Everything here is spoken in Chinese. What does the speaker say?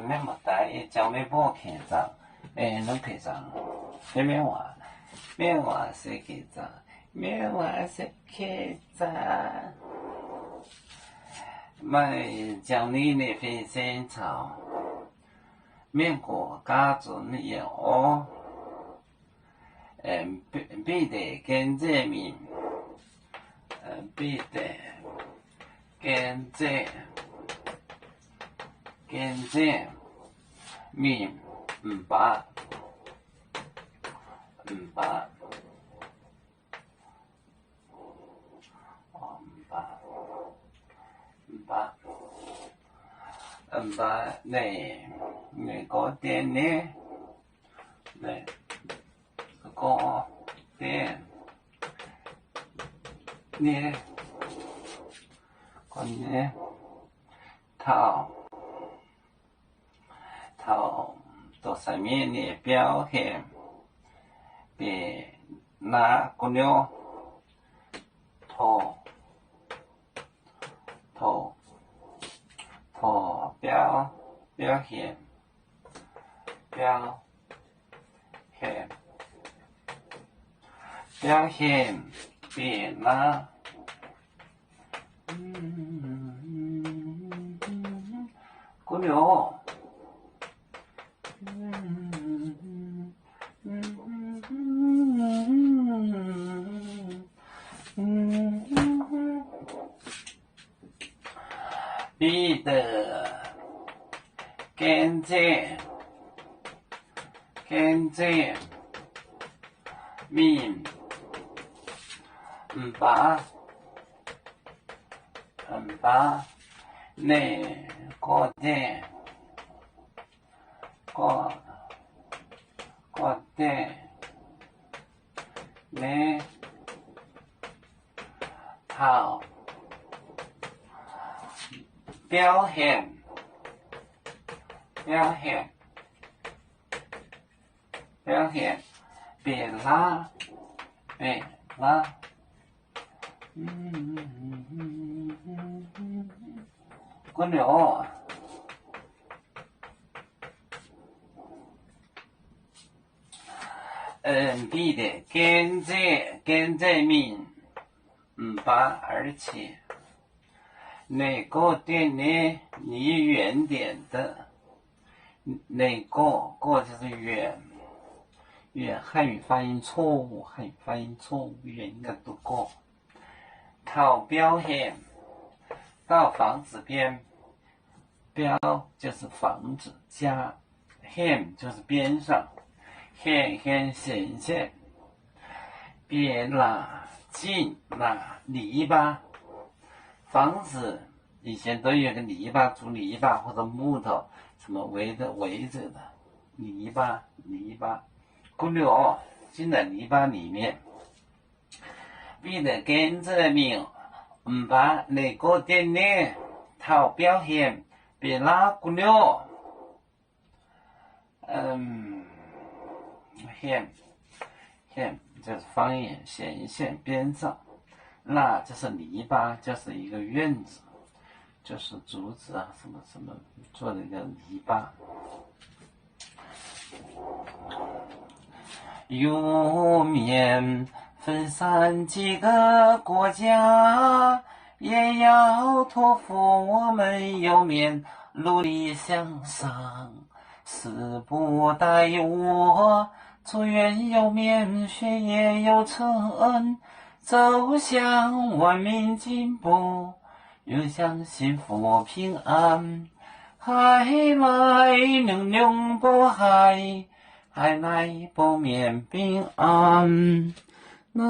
免莫带，叫你帮我看账，侬看账，免话说看账，免话说看账。卖叫你那份生草，免过家准也学，必得跟这面，必得跟这面唔白，你个店呢？你个店呢？个呢？头到上面的表现，别拿个了头表现别拿个了。必得跟这面唔把你个店你头表现别拉个了。必得跟这面唔把，而且那个店呢离远点的，那个就是远，汉语发音错误，远应该读过。头表现到房子边，标就是房子，加现就是边上，显现，别拉近篱笆。房子以前都有个篱笆，竹篱笆或者木头什么围着的篱笆，过了进了篱笆里面，必得跟着面唔把那个店呢头表现别拉过了。现就是方言，显现边上，那就是篱笆，就是一个院子，就是竹子啊什么做的一个篱笆。有面分散几个国家，也要托付我们有面努力向上。时不待我，祝愿有面学业有成，走向文明进步，又向幸福平安。海来龙波海来不免平安。来